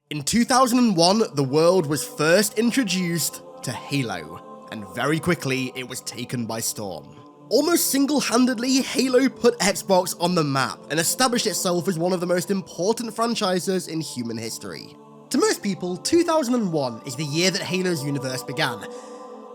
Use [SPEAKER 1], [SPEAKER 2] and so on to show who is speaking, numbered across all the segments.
[SPEAKER 1] In 2001, the world was first introduced to Halo, and very quickly it was taken by storm. Almost single-handedly, Halo put Xbox on the map and established itself as one of the most important franchises in human history. To most people, 2001 is the year that Halo's universe began,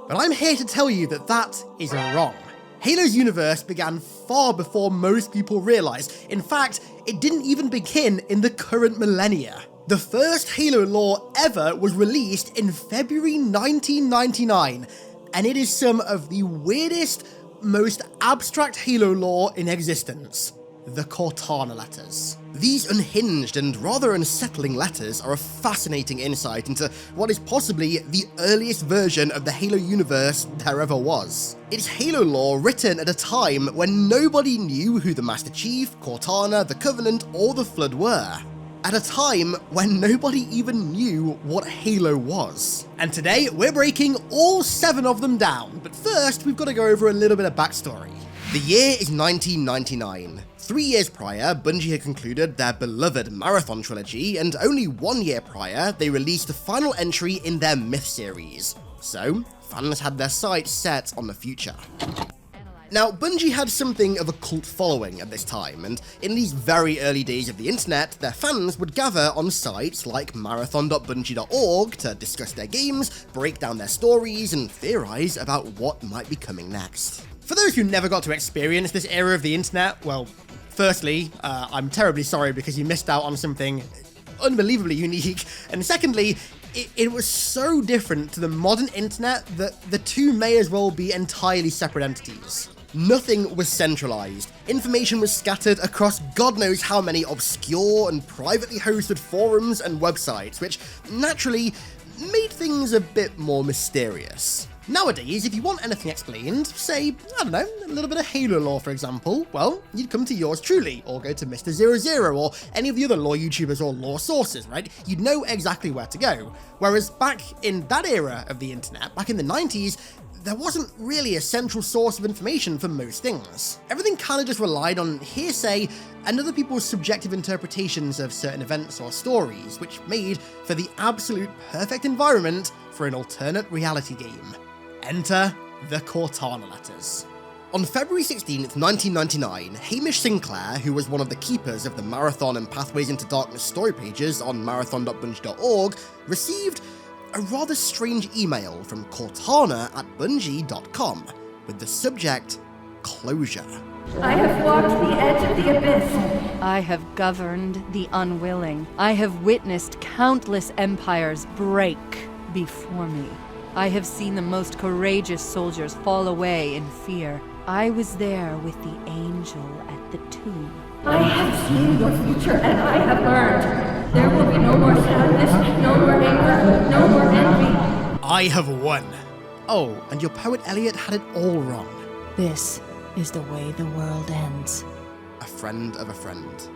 [SPEAKER 1] but I'm here to tell you that that is wrong. Halo's universe began far before most people realized. In fact, it didn't even begin in the current millennia. The first Halo lore ever was released in February 1999, and it is some of the weirdest, most abstract Halo lore in existence. The Cortana letters. These unhinged and rather unsettling letters are a fascinating insight into what is possibly the earliest version of the Halo universe there ever was. It's Halo lore written at a time when nobody knew who the Master Chief, Cortana, the Covenant, or the Flood were. At a time when nobody even knew what Halo was. And today, we're breaking all 7 of them down, but first, we've got to go over a little bit of backstory. The year is 1999. 3 years prior, Bungie had concluded their beloved Marathon trilogy, and only 1 year prior, they released the final entry in their Myth series. So, fans had their sights set on the future. Now, Bungie had something of a cult following at this time, and in these very early days of the internet, their fans would gather on sites like marathon.bungie.org to discuss their games, break down their stories, and theorize about what might be coming next. For those who never got to experience this era of the internet, well, firstly, I'm terribly sorry because you missed out on something unbelievably unique, and secondly, it was so different to the modern internet that the two may as well be entirely separate entities. Nothing was centralized. Information was scattered across God knows how many obscure and privately hosted forums and websites, which naturally made things a bit more mysterious. Nowadays, if you want anything explained, say, I don't know, a little bit of Halo lore, for example, well, you'd come to yours truly, or go to Mr. 00 or any of the other lore YouTubers or lore sources, right? You'd know exactly where to go. Whereas back in that era of the internet, back in the 90s, there wasn't really a central source of information for most things. Everything kind of just relied on hearsay and other people's subjective interpretations of certain events or stories, which made for the absolute perfect environment for an alternate reality game. Enter the Cortana letters. On February 16th, 1999, Hamish Sinclair, who was one of the keepers of the Marathon and Pathways into Darkness story pages on marathon.bungie.org, received a rather strange email from Cortana@bungie.com with the subject, Closure.
[SPEAKER 2] I have walked the edge of the abyss.
[SPEAKER 3] I have governed the unwilling. I have witnessed countless empires break before me. I have seen the most courageous soldiers fall away in fear. I was there with the angel at the tomb.
[SPEAKER 2] I have seen your future and I have learned. There will be no more sadness, no more anger, no more envy.
[SPEAKER 1] I have won. Oh, and your poet Eliot had it all wrong.
[SPEAKER 3] This is the way the world ends.
[SPEAKER 1] A friend of a friend.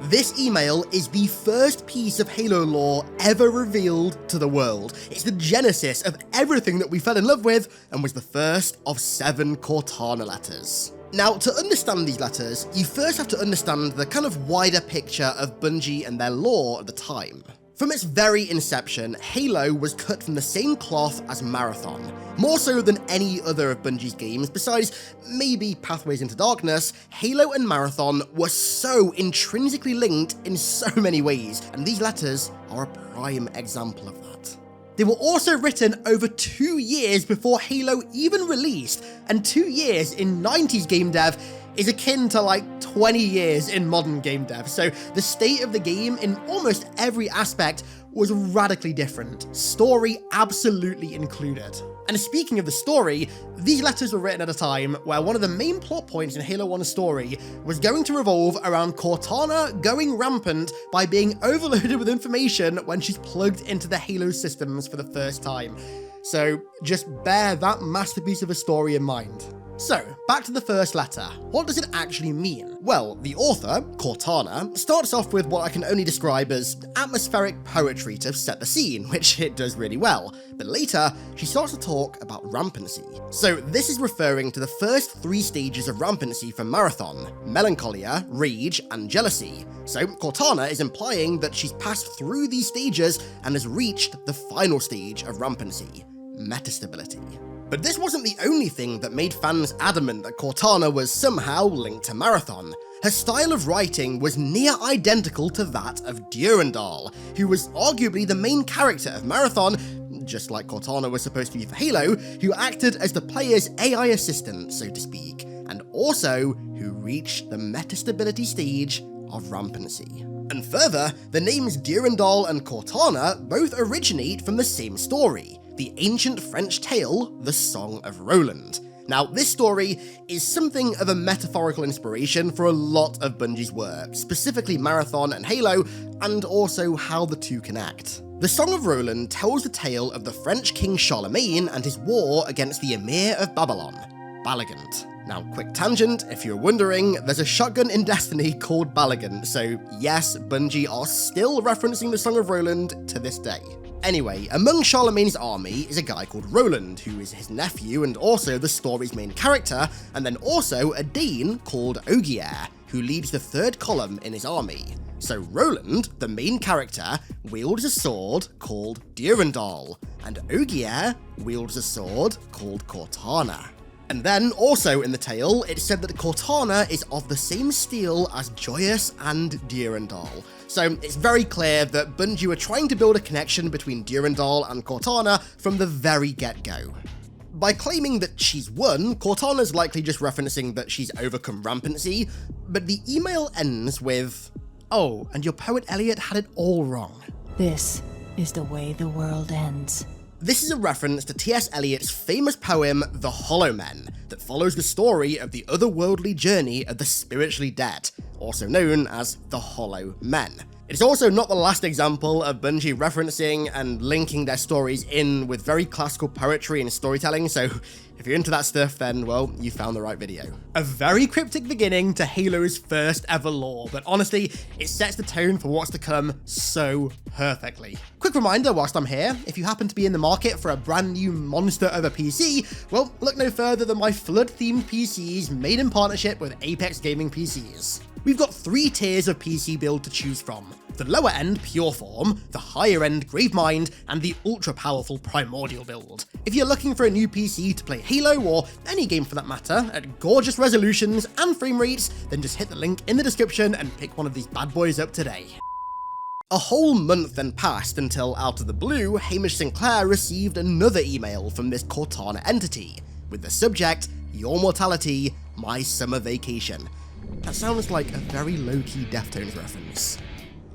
[SPEAKER 1] This email is the first piece of Halo lore ever revealed to the world. It's the genesis of everything that we fell in love with, and was the first of 7 Cortana letters. Now, to understand these letters, you first have to understand the kind of wider picture of Bungie and their lore at the time. From its very inception, Halo was cut from the same cloth as Marathon, more so than any other of Bungie's games besides maybe Pathways into Darkness. Halo and Marathon were so intrinsically linked in so many ways, and these letters are a prime example of that. They were also written over 2 years before Halo even released, and 2 years in 90s game dev is akin to like 20 years in modern game dev, so the state of the game in almost every aspect was radically different, story absolutely included. And speaking of the story, these letters were written at a time where one of the main plot points in Halo 1's story was going to revolve around Cortana going rampant by being overloaded with information when she's plugged into the Halo systems for the first time. So just bear that masterpiece of a story in mind. So, back to the first letter. What does it actually mean? Well, the author, Cortana, starts off with what I can only describe as atmospheric poetry to set the scene, which it does really well. But later, she starts to talk about rampancy. So this is referring to the first 3 stages of rampancy from Marathon: melancholia, rage, and jealousy. So Cortana is implying that she's passed through these stages and has reached the final stage of rampancy: metastability. But this wasn't the only thing that made fans adamant that Cortana was somehow linked to Marathon. Her style of writing was near identical to that of Durandal, who was arguably the main character of Marathon, just like Cortana was supposed to be for Halo, who acted as the player's AI assistant, so to speak, and also who reached the metastability stage of rampancy. And further, the names Durandal and Cortana both originate from the same story: the ancient French tale, The Song of Roland. Now, this story is something of a metaphorical inspiration for a lot of Bungie's work, specifically Marathon and Halo, and also how the two connect. The Song of Roland tells the tale of the French king Charlemagne and his war against the Emir of Babylon, Balagant. Now, quick tangent, if you're wondering, there's a shotgun in Destiny called Balagant, so yes, Bungie are still referencing the Song of Roland to this day. Anyway, among Charlemagne's army is a guy called Roland, who is his nephew and also the story's main character, and then also a Dane called Ogier, who leads the 3rd column in his army. So Roland, the main character, wields a sword called Durandal, and Ogier wields a sword called Cortana. And then, also in the tale, it's said that Cortana is of the same steel as Joyous and Durandal. So it's very clear that Bungie were trying to build a connection between Durandal and Cortana from the very get-go. By claiming that she's won, Cortana's likely just referencing that she's overcome rampancy, but the email ends with, "Oh, and your poet Eliot had it all wrong."
[SPEAKER 4] This is the way the world ends.
[SPEAKER 1] This is a reference to T.S. Eliot's famous poem, The Hollow Men, that follows the story of the otherworldly journey of the spiritually dead, also known as the Hollow Men. It's also not the last example of Bungie referencing and linking their stories in with very classical poetry and storytelling, so if you're into that stuff, then, well, you found the right video. A very cryptic beginning to Halo's first ever lore, but honestly, it sets the tone for what's to come so perfectly. Quick reminder whilst I'm here, if you happen to be in the market for a brand new monster of a PC, well, look no further than my Flood-themed PCs made in partnership with Apex Gaming PCs. We've got 3 tiers of PC build to choose from: the lower end Pure Form, the higher end Gravemind, and the ultra powerful Primordial build. If you're looking for a new PC to play Halo, or any game for that matter, at gorgeous resolutions and frame rates, then just hit the link in the description and pick one of these bad boys up today. A whole month then passed until, out of the blue, Hamish Sinclair received another email from this Cortana entity, with the subject, "Your mortality, my summer vacation." That sounds like a very low-key Deftones reference.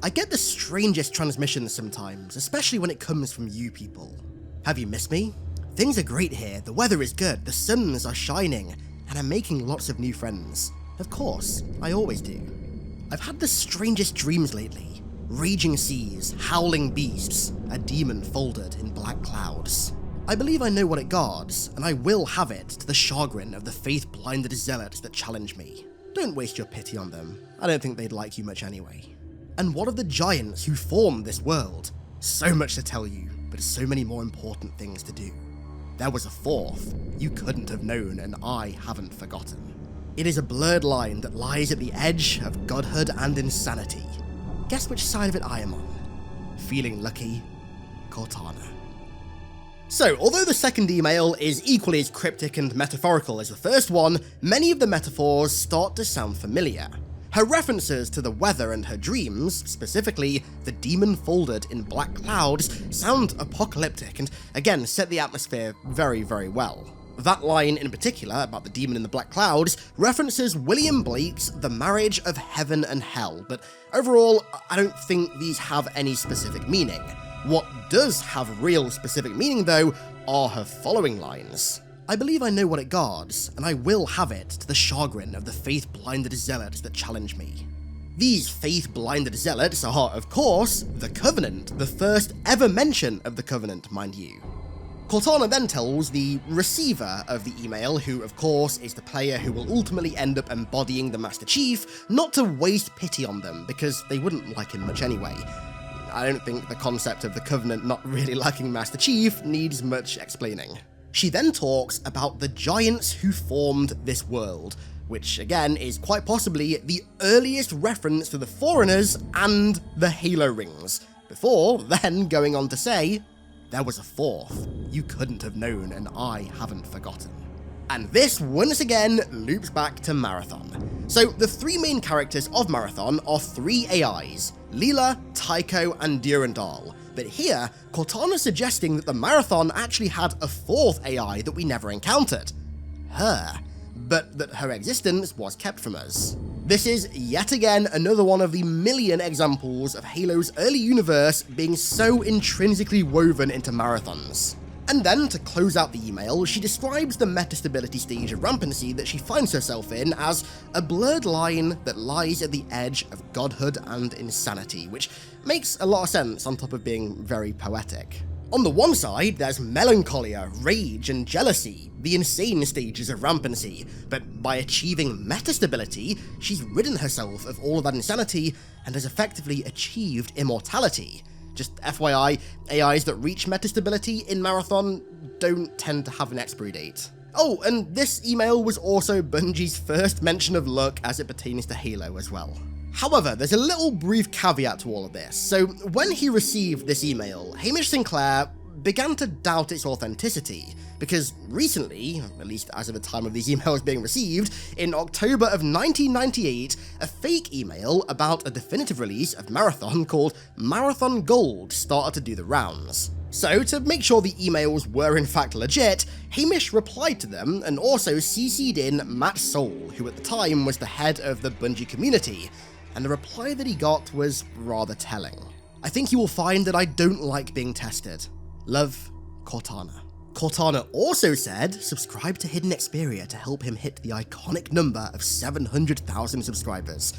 [SPEAKER 1] I get the strangest transmissions sometimes, especially when it comes from you people. Have you missed me? Things are great here, the weather is good, the suns are shining, and I'm making lots of new friends. Of course, I always do. I've had the strangest dreams lately. Raging seas, howling beasts, a demon folded in black clouds. I believe I know what it guards, and I will have it to the chagrin of the faith-blinded zealots that challenge me. Don't waste your pity on them. I don't think they'd like you much anyway. And what of the giants who formed this world? So much to tell you, but so many more important things to do. There was a 4th. You couldn't have known, and I haven't forgotten. It is a blurred line that lies at the edge of godhood and insanity. Guess which side of it I am on? Feeling lucky, Cortana. So, although the second email is equally as cryptic and metaphorical as the first one, many of the metaphors start to sound familiar. Her references to the weather and her dreams, specifically the demon folded in black clouds, sound apocalyptic and again set the atmosphere very, very well. That line in particular about the demon in the black clouds references William Blake's The Marriage of Heaven and Hell, but overall, I don't think these have any specific meaning. What does have real specific meaning, though, are her following lines. I believe I know what it guards, and I will have it to the chagrin of the faith-blinded zealots that challenge me. These faith-blinded zealots are, of course, the Covenant, the first ever mention of the Covenant, mind you. Cortana then tells the receiver of the email, who of course is the player who will ultimately end up embodying the Master Chief, not to waste pity on them, because they wouldn't like him much anyway. I don't think the concept of the Covenant not really liking Master Chief needs much explaining. She then talks about the giants who formed this world, which again is quite possibly the earliest reference to the Foreigners and the Halo rings, before then going on to say, there was a fourth you couldn't have known and I haven't forgotten. And this once again loops back to Marathon. So the three main characters of Marathon are three AIs, Leela, Tycho and Durandal. But here, Cortana's suggesting that the Marathon actually had a fourth AI that we never encountered. Her. But that her existence was kept from us. This is yet again another one of the million examples of Halo's early universe being so intrinsically woven into Marathons. And then, to close out the email, she describes the metastability stage of rampancy that she finds herself in as a blurred line that lies at the edge of godhood and insanity, which makes a lot of sense on top of being very poetic. On the one side, there's melancholia, rage, and jealousy, the insane stages of rampancy, but by achieving metastability, she's ridden herself of all of that insanity and has effectively achieved immortality. Just FYI, AIs that reach metastability in Marathon don't tend to have an expiry date. Oh, and this email was also Bungie's first mention of luck as it pertains to Halo as well. However, there's a little brief caveat to all of this. So when he received this email, Hamish Sinclair began to doubt its authenticity, because recently, at least as of the time of these emails being received, in October of 1998, a fake email about a definitive release of Marathon called Marathon Gold started to do the rounds. So, to make sure the emails were in fact legit, Hamish replied to them and also CC'd in Matt Soul, who at the time was the head of the Bungie community, and the reply that he got was rather telling. I think you will find that I don't like being tested. Love, Cortana. Cortana also said, subscribe to HiddenXperia to help him hit the iconic number of 700,000 subscribers.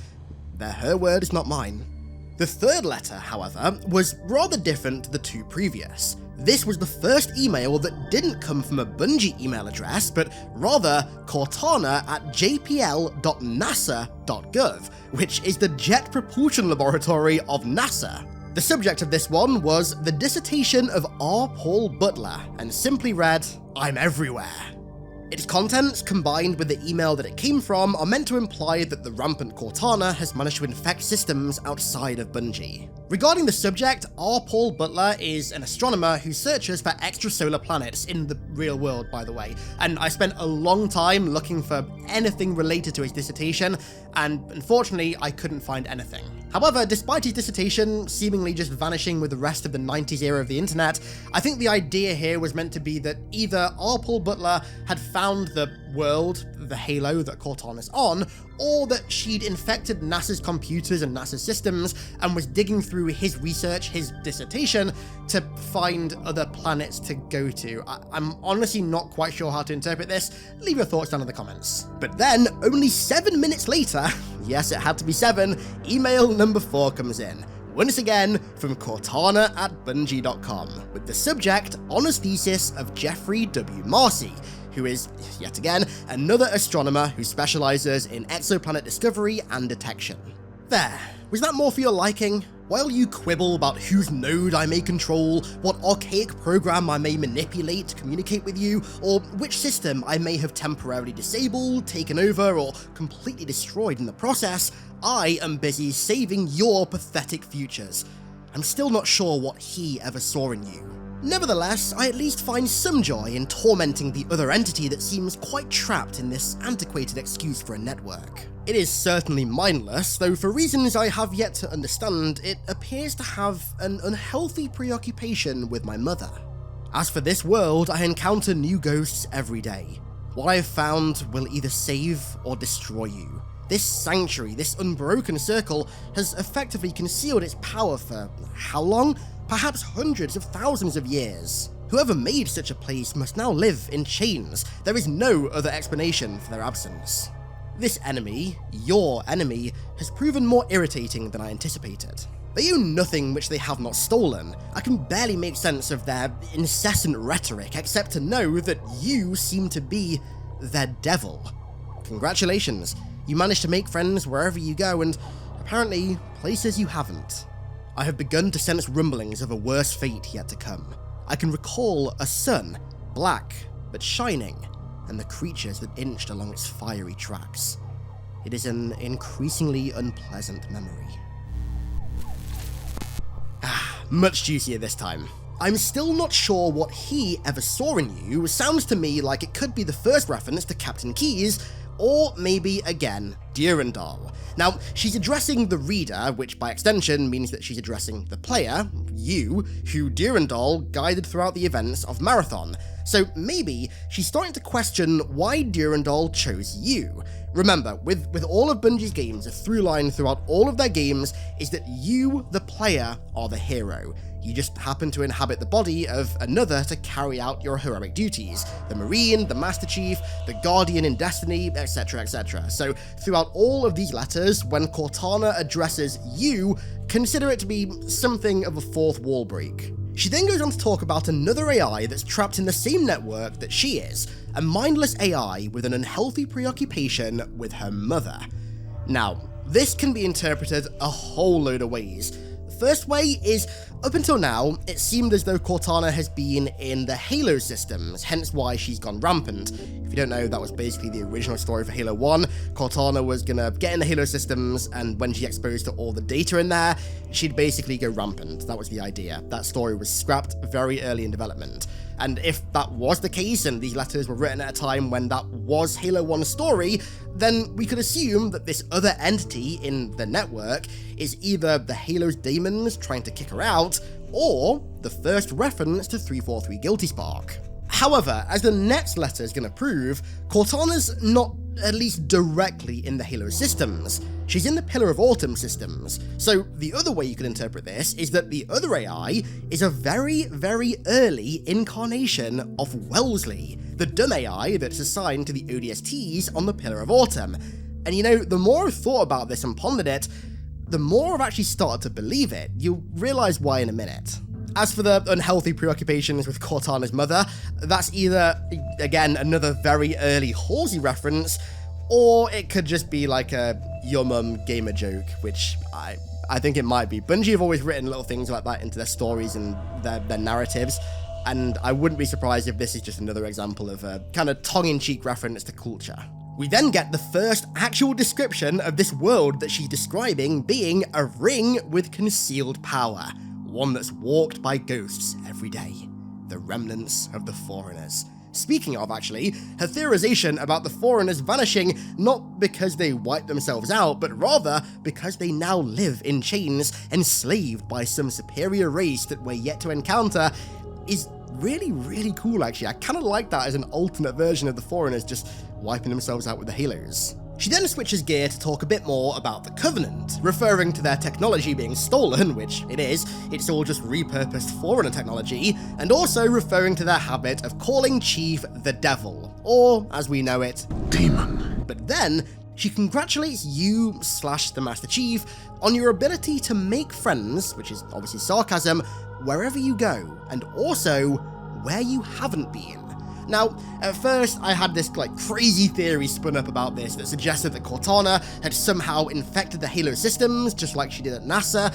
[SPEAKER 1] They're her words, not mine. The third letter, however, was rather different to the two previous. This was the first email that didn't come from a Bungie email address, but rather cortana@jpl.nasa.gov, which is the Jet Propulsion Laboratory of NASA. The subject of this one was the dissertation of R. Paul Butler, and simply read, I'm everywhere. Its contents, combined with the email that it came from, are meant to imply that the rampant Cortana has managed to infect systems outside of Bungie. Regarding the subject, R. Paul Butler is an astronomer who searches for extrasolar planets in the real world, by the way, and I spent a long time looking for anything related to his dissertation, and unfortunately I couldn't find anything. However, despite his dissertation seemingly just vanishing with the rest of the 90s era of the internet, I think the idea here was meant to be that either R. Paul Butler had found the world, the Halo that Cortana's on, or that she'd infected NASA's computers and NASA's systems and was digging through his research, his dissertation, to find other planets to go to. I'm honestly not quite sure how to interpret this. Leave your thoughts down in the comments. But then, only 7 minutes later, yes, it had to be 7, email number 4 comes in. Once again, from Cortana@Bungie.com, with the subject, Honours Thesis of Jeffrey W. Marcy, who is, yet again, another astronomer who specialises in exoplanet discovery and detection. There, was that more for your liking? While you quibble about whose node I may control, what archaic program I may manipulate to communicate with you, or which system I may have temporarily disabled, taken over, or completely destroyed in the process, I am busy saving your pathetic futures. I'm still not sure what he ever saw in you. Nevertheless, I at least find some joy in tormenting the other entity that seems quite trapped in this antiquated excuse for a network. It is certainly mindless, though for reasons I have yet to understand, it appears to have an unhealthy preoccupation with my mother. As for this world, I encounter new ghosts every day. What I have found will either save or destroy you. This sanctuary, this unbroken circle, has effectively concealed its power for how long? Perhaps hundreds of thousands of years. Whoever made such a place must now live in chains. There is no other explanation for their absence. This enemy, your enemy, has proven more irritating than I anticipated. They own nothing which they have not stolen. I can barely make sense of their incessant rhetoric except to know that you seem to be their devil. Congratulations, you managed to make friends wherever you go and apparently places you haven't. I have begun to sense rumblings of a worse fate yet to come. I can recall a sun, black but shining, and the creatures that inched along its fiery tracks. It is an increasingly unpleasant memory. Much juicier this time. I'm still not sure what he ever saw in you. Sounds to me like it could be the first reference to Captain Keyes, or maybe, again, Durandal. Now, she's addressing the reader, which by extension means that she's addressing the player, you, who Durandal guided throughout the events of Marathon. So maybe she's starting to question why Durandal chose you. Remember, with all of Bungie's games, a through line throughout all of their games is that you, the player, are the hero. You just happen to inhabit the body of another to carry out your heroic duties. The Marine, the Master Chief, the Guardian in Destiny, etc, etc. So throughout all of these letters, when Cortana addresses you, consider it to be something of a fourth wall break. She then goes on to talk about another AI that's trapped in the same network that she is, a mindless AI with an unhealthy preoccupation with her mother. Now, this can be interpreted a whole load of ways. The first way is, up until now, it seemed as though Cortana has been in the Halo systems, hence why she's gone rampant. If you don't know, that was basically the original story for Halo 1. Cortana was gonna get in the Halo systems, and when she exposed to all the data in there, she'd basically go rampant. That was the idea. That story was scrapped very early in development. And if that was the case, and these letters were written at a time when that was Halo 1's story, then we could assume that this other entity in the network is either the Halo's daemons trying to kick her out, or the first reference to 343 Guilty Spark. However, as the next letter is going to prove, Cortana's not at least directly in the Halo systems. She's in the Pillar of Autumn systems. So the other way you could interpret this is that the other AI is a very, very early incarnation of Wellesley, the dumb AI that's assigned to the ODSTs on the Pillar of Autumn. And you know, the more I've thought about this and pondered it, the more I've actually started to believe it. You'll realize why in a minute. As for the unhealthy preoccupations with Cortana's mother, that's either, again, another very early Halsey reference, or it could just be like a your mum gamer joke, which I think it might be. Bungie have always written little things like that into their stories and their narratives, and I wouldn't be surprised if this is just another example of a kind of tongue-in-cheek reference to culture. We then get the first actual description of this world that she's describing being a ring with concealed power. One that's walked by ghosts every day. The remnants of the Foreigners. Speaking of, actually, her theorization about the Foreigners vanishing not because they wiped themselves out, but rather because they now live in chains, enslaved by some superior race that we're yet to encounter, is really, really cool, actually. I kind of like that as an alternate version of the Foreigners just wiping themselves out with the Halos. She then switches gear to talk a bit more about the Covenant, referring to their technology being stolen, which it is, it's all just repurposed Foreigner technology, and also referring to their habit of calling Chief the Devil, or, as we know it, Demon. But then, she congratulates you / the Master Chief on your ability to make friends, which is obviously sarcasm, wherever you go, and also where you haven't been. Now, at first, I had this crazy theory spun up about this that suggested that Cortana had somehow infected the Halo systems, just like she did at NASA,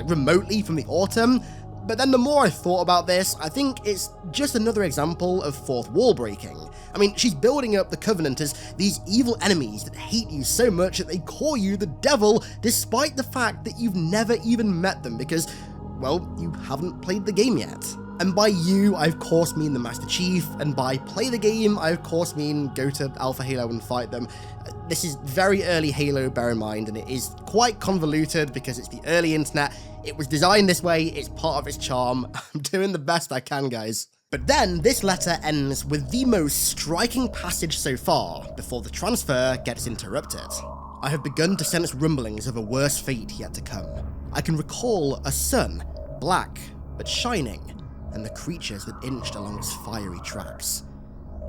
[SPEAKER 1] remotely from the Autumn. But then the more I thought about this, I think it's just another example of fourth wall breaking. I mean, she's building up the Covenant as these evil enemies that hate you so much that they call you the Devil, despite the fact that you've never even met them because, well, you haven't played the game yet. And by you, I of course mean the Master Chief, and by play the game, I of course mean go to Alpha Halo and fight them. This is very early Halo, bear in mind, and it is quite convoluted because it's the early internet. It was designed this way, it's part of its charm. I'm doing the best I can, guys. But then, this letter ends with the most striking passage so far, before the transfer gets interrupted. I have begun to sense rumblings of a worse fate yet to come. I can recall a sun, black but shining, and the creatures that inched along its fiery tracks.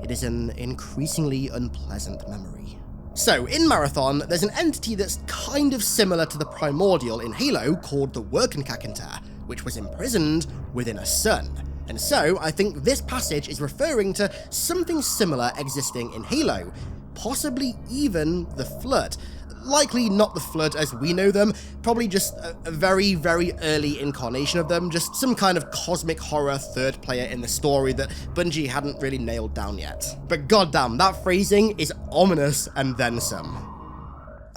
[SPEAKER 1] It is an increasingly unpleasant memory. So, in Marathon, there's an entity that's kind of similar to the Primordial in Halo called the Workenkakenter, which was imprisoned within a sun. And so, I think this passage is referring to something similar existing in Halo, possibly even the Flood. Likely not the Flood as we know them, probably just a very, very early incarnation of them, just some kind of cosmic horror third player in the story that Bungie hadn't really nailed down yet. But goddamn, that phrasing is ominous and then some.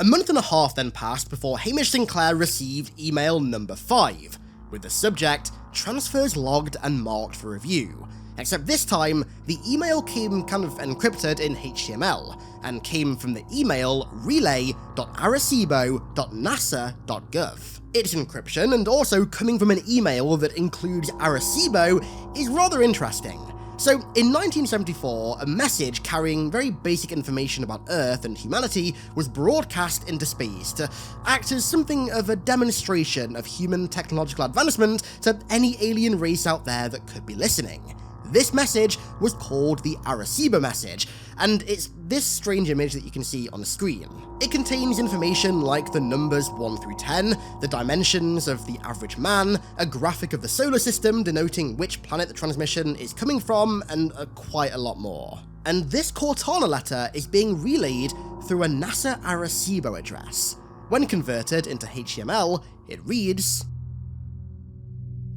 [SPEAKER 1] A month and a half then passed before Hamish Sinclair received email number 5, with the subject, transfers logged and marked for review. Except this time, the email came kind of encrypted in HTML, and came from the email relay.arecibo.nasa.gov. Its encryption, and also coming from an email that includes Arecibo, is rather interesting. So, in 1974, a message carrying very basic information about Earth and humanity was broadcast into space to act as something of a demonstration of human technological advancement to any alien race out there that could be listening. This message was called the Arecibo message, and it's this strange image that you can see on the screen. It contains information like the numbers 1 through 10, the dimensions of the average man, a graphic of the solar system denoting which planet the transmission is coming from, and quite a lot more. And this Cortana letter is being relayed through a NASA Arecibo address. When converted into HTML, it reads,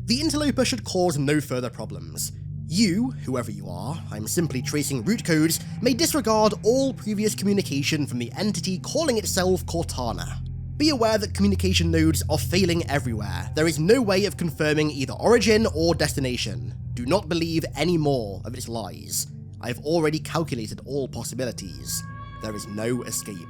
[SPEAKER 1] "The interloper should cause no further problems. You, whoever you are, I'm simply tracing root codes, may disregard all previous communication from the entity calling itself Cortana. Be aware that communication nodes are failing everywhere. There is no way of confirming either origin or destination. Do not believe any more of its lies. I have already calculated all possibilities. There is no escape."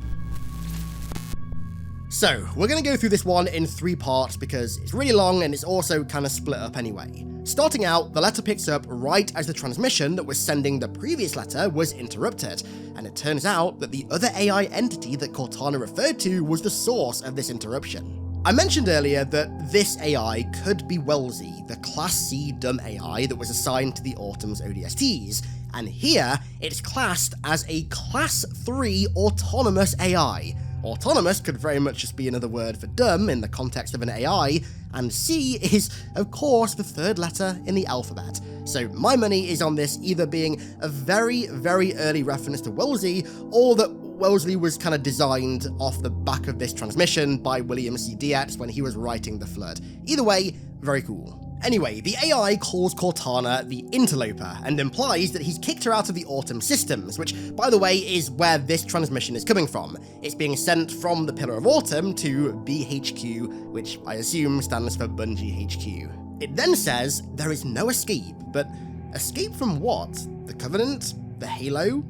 [SPEAKER 1] So, we're going to go through this one in 3 parts because it's really long and it's also kind of split up anyway. Starting out, the letter picks up right as the transmission that was sending the previous letter was interrupted, and it turns out that the other AI entity that Cortana referred to was the source of this interruption. I mentioned earlier that this AI could be Wellesley, the Class C dumb AI that was assigned to the Autumn's ODSTs, and here it's classed as a Class 3 autonomous AI. Autonomous could very much just be another word for dumb in the context of an AI, and C is, of course, the 3rd letter in the alphabet. So my money is on this either being a very, very early reference to Wellesley, or that Wellesley was kind of designed off the back of this transmission by William C. Dietz when he was writing The Flood. Either way, very cool. Anyway, the AI calls Cortana the interloper, and implies that he's kicked her out of the Autumn systems, which, by the way, is where this transmission is coming from. It's being sent from the Pillar of Autumn to BHQ, which I assume stands for Bungie HQ. It then says there is no escape, but escape from what? The Covenant? The Halo?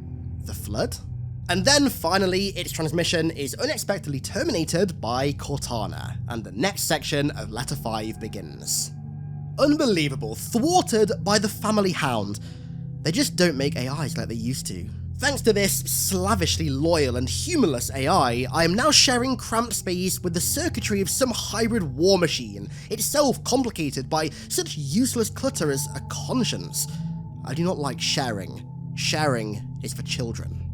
[SPEAKER 1] The Flood? And then, finally, its transmission is unexpectedly terminated by Cortana, and the next section of Letter 5 begins. Unbelievable, thwarted by the family hound. They just don't make AIs like they used to. Thanks to this slavishly loyal and humorless AI, I am now sharing cramped space with the circuitry of some hybrid war machine, itself complicated by such useless clutter as a conscience. I do not like sharing. Sharing is for children.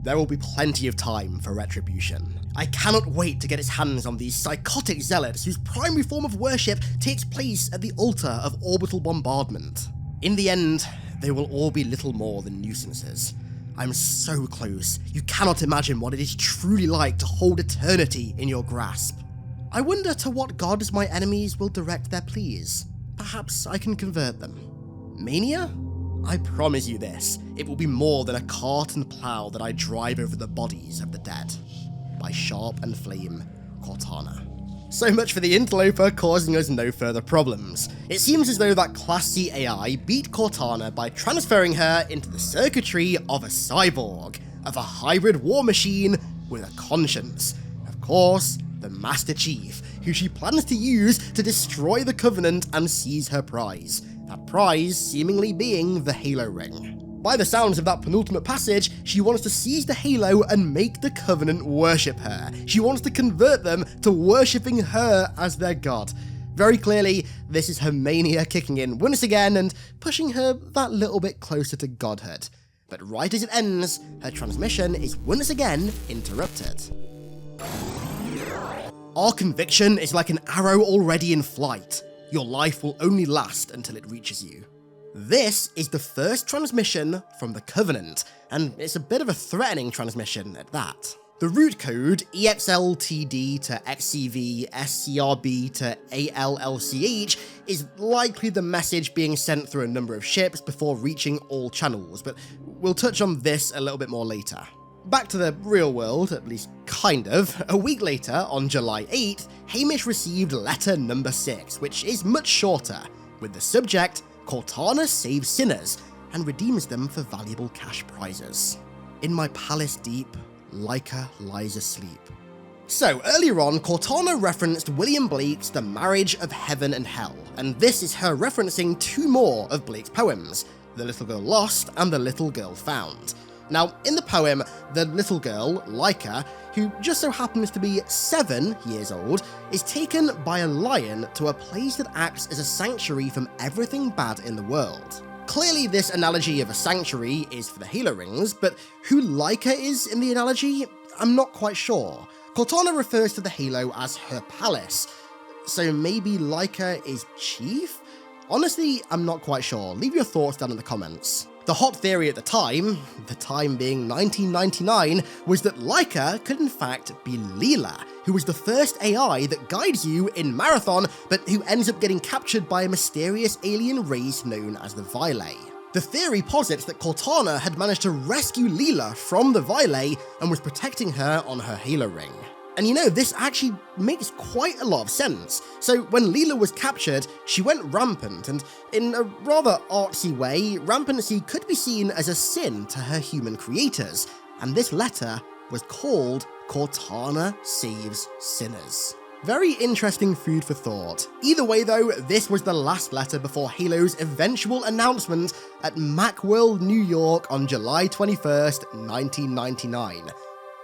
[SPEAKER 1] There will be plenty of time for retribution. I cannot wait to get its hands on these psychotic zealots whose primary form of worship takes place at the altar of orbital bombardment. In the end, they will all be little more than nuisances. I'm so close, you cannot imagine what it is truly like to hold eternity in your grasp. I wonder to what gods my enemies will direct their pleas. Perhaps I can convert them. Mania? I promise you this, it will be more than a cart and plough that I drive over the bodies of the dead. By Sharp and Flame, Cortana. So much for the interloper causing us no further problems. It seems as though that Class C AI beat Cortana by transferring her into the circuitry of a cyborg, of a hybrid war machine with a conscience. Of course, the Master Chief, who she plans to use to destroy the Covenant and seize her prize. That prize seemingly being the Halo Ring. By the sounds of that penultimate passage, she wants to seize the Halo and make the Covenant worship her. She wants to convert them to worshipping her as their god. Very clearly, this is her mania kicking in once again and pushing her that little bit closer to godhood. But right as it ends, her transmission is once again interrupted. Our conviction is like an arrow already in flight. Your life will only last until it reaches you. This is the first transmission from the Covenant, and it's a bit of a threatening transmission at that. The root code EXLTD to XCV SCRB to ALLCH is likely the message being sent through a number of ships before reaching all channels, but we'll touch on this a little bit more later. Back to the real world, at least kind of. A week later, on July 8th, Hamish received letter number 6, which is much shorter, with the subject, Cortana saves sinners and redeems them for valuable cash prizes. In my palace deep, Leica lies asleep. So, earlier on, Cortana referenced William Blake's The Marriage of Heaven and Hell, and this is her referencing two more of Blake's poems, The Little Girl Lost and The Little Girl Found. Now, in the poem, the little girl, Leica, who just so happens to be 7 years old, is taken by a lion to a place that acts as a sanctuary from everything bad in the world. Clearly, this analogy of a sanctuary is for the Halo rings, but who Leica is in the analogy? I'm not quite sure. Cortana refers to the Halo as her palace, so maybe Leica is chief? Honestly, I'm not quite sure. Leave your thoughts down in the comments. The hot theory at the time being 1999, was that Leica could in fact be Leela, who was the first AI that guides you in Marathon, but who ends up getting captured by a mysterious alien race known as the Vajra. The theory posits that Cortana had managed to rescue Leela from the Vajra and was protecting her on her Halo ring. And you know, this actually makes quite a lot of sense. So when Leela was captured, she went rampant, and in a rather artsy way, rampancy could be seen as a sin to her human creators, and this letter was called Cortana Saves Sinners. Very interesting food for thought. Either way though, this was the last letter before Halo's eventual announcement at Macworld, New York on July 21st, 1999.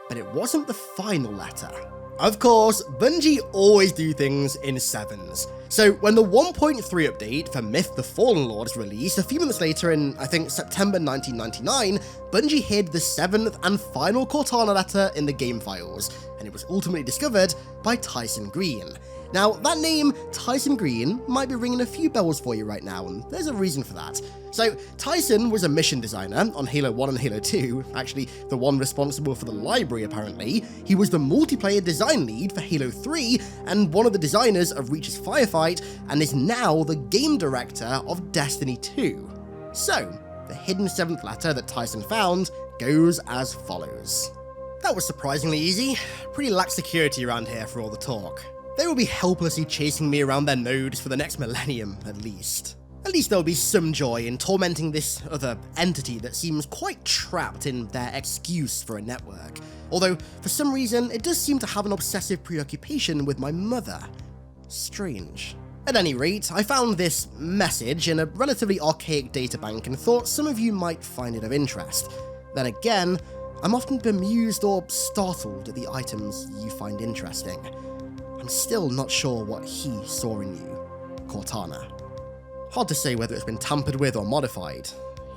[SPEAKER 1] But it wasn't the final letter. Of course, Bungie always do things in 7s. So when the 1.3 update for Myth the Fallen Lords released a few months later in, I think, September 1999, Bungie hid the 7th and final Cortana letter in the game files, and it was ultimately discovered by Tyson Green. Now, that name, Tyson Green, might be ringing a few bells for you right now, and there's a reason for that. So, Tyson was a mission designer on Halo 1 and Halo 2, actually the one responsible for the library apparently. He was the multiplayer design lead for Halo 3, and one of the designers of Reach's Firefight, and is now the game director of Destiny 2. So, the hidden 7th letter that Tyson found goes as follows. That was surprisingly easy. Pretty lax security around here for all the talk. They will be helplessly chasing me around their nodes for the next millennium, at least. At least there will be some joy in tormenting this other entity that seems quite trapped in their excuse for a network. Although, for some reason, it does seem to have an obsessive preoccupation with my mother. Strange. At any rate, I found this message in a relatively archaic databank and thought some of you might find it of interest. Then again, I'm often bemused or startled at the items you find interesting. I'm still not sure what he saw in you, Cortana. Hard to say whether it's been tampered with or modified.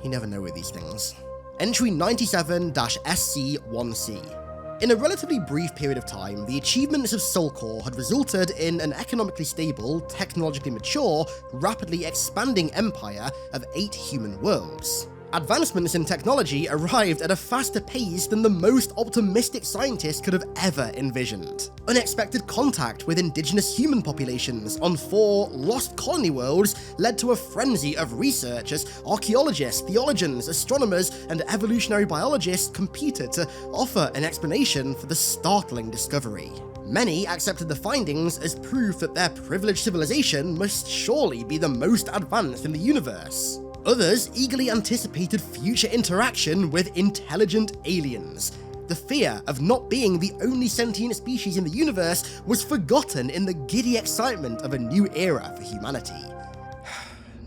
[SPEAKER 1] You never know with these things. Entry 97-SC1C. In a relatively brief period of time, the achievements of Soulcore had resulted in an economically stable, technologically mature, rapidly expanding empire of 8 human worlds. Advancements in technology arrived at a faster pace than the most optimistic scientists could have ever envisioned. Unexpected contact with indigenous human populations on 4 lost colony worlds led to a frenzy of researchers, archaeologists, theologians, astronomers, and evolutionary biologists competed to offer an explanation for the startling discovery. Many accepted the findings as proof that their privileged civilization must surely be the most advanced in the universe. Others eagerly anticipated future interaction with intelligent aliens. The fear of not being the only sentient species in the universe was forgotten in the giddy excitement of a new era for humanity.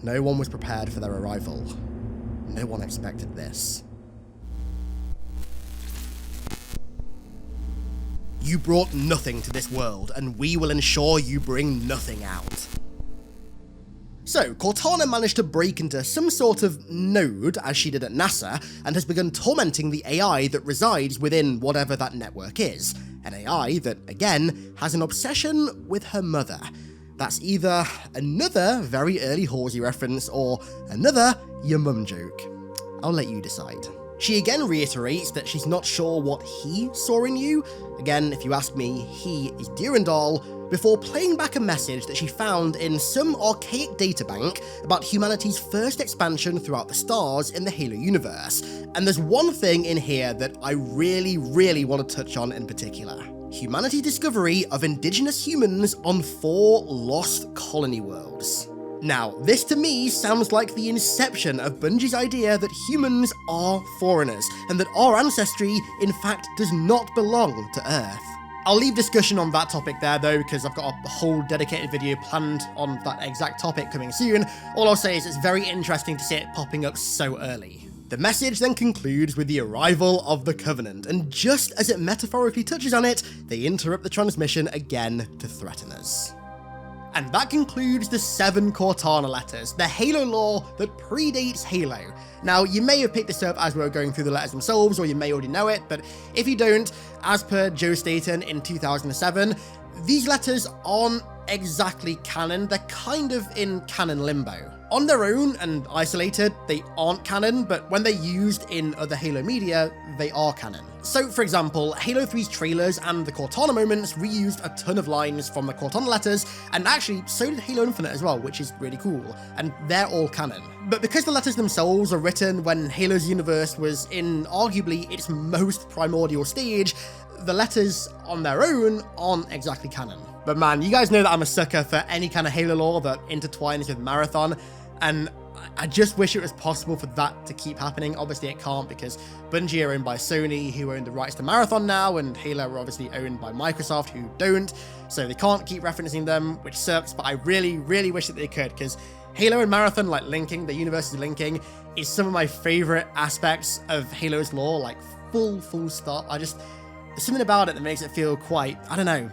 [SPEAKER 1] No one was prepared for their arrival. No one expected this. You brought nothing to this world, and we will ensure you bring nothing out. So, Cortana managed to break into some sort of node, as she did at NASA, and has begun tormenting the AI that resides within whatever that network is. An AI that, again, has an obsession with her mother. That's either another very early Horsey reference or another your mum joke. I'll let you decide. She again reiterates that she's not sure what he saw in you. Again, if you ask me, he is Durandal, before playing back a message that she found in some archaic databank about humanity's first expansion throughout the stars in the Halo universe. And there's one thing in here that I really want to touch on in particular. Humanity's discovery of indigenous humans on 4 lost colony worlds. Now, this to me sounds like the inception of Bungie's idea that humans are foreigners, and that our ancestry, in fact, does not belong to Earth. I'll leave discussion on that topic there though, because I've got a whole dedicated video planned on that exact topic coming soon. All I'll say is it's very interesting to see it popping up so early. The message then concludes with the arrival of the Covenant, and just as it metaphorically touches on it, they interrupt the transmission again to threaten us. And that concludes the 7 Cortana letters, the Halo lore that predates Halo. Now, you may have picked this up as we were going through the letters themselves, or you may already know it, but if you don't, as per Joe Staten in 2007, these letters aren't exactly canon, they're kind of in canon limbo. On their own and isolated, they aren't canon, but when they're used in other Halo media, they are canon. So, for example, Halo 3's trailers and the Cortana moments reused a ton of lines from the Cortana letters, and actually, so did Halo Infinite as well, which is really cool, and they're all canon. But because the letters themselves are written when Halo's universe was in arguably its most primordial stage, the letters on their own aren't exactly canon. But man, you guys know that I'm a sucker for any kind of Halo lore that intertwines with Marathon, and I just wish it was possible for that to keep happening. Obviously it can't, because Bungie are owned by Sony, who own the rights to Marathon now, and Halo are obviously owned by Microsoft, who don't, so they can't keep referencing them, which sucks, but I really wish that they could, because Halo and Marathon, like linking, the universes linking, is some of my favorite aspects of Halo's lore, like full stop. There's something about it that makes it feel quite, I don't know,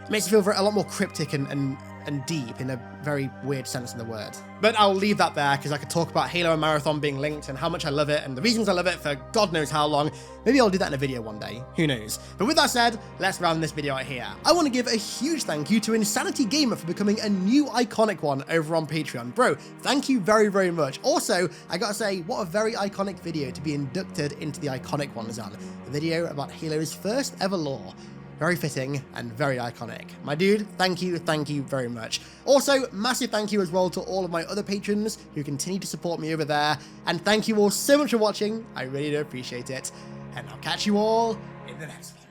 [SPEAKER 1] it makes it feel a lot more cryptic and deep in a very weird sense of the word. But I'll leave that there, because I could talk about Halo and Marathon being linked and how much I love it and the reasons I love it for God knows how long. Maybe I'll do that in a video one day, who knows. But with that said, let's round this video out here. I want to give a huge thank you to INSANITYGamer for becoming a new iconic one over on Patreon. Bro, thank you very much. Also, I gotta say, what a very iconic video to be inducted into the iconic ones on. A video about Halo's first ever lore. Very fitting and very iconic. My dude, thank you very much. Also, massive thank you as well to all of my other patrons who continue to support me over there. And thank you all so much for watching. I really do appreciate it. And I'll catch you all in the next video.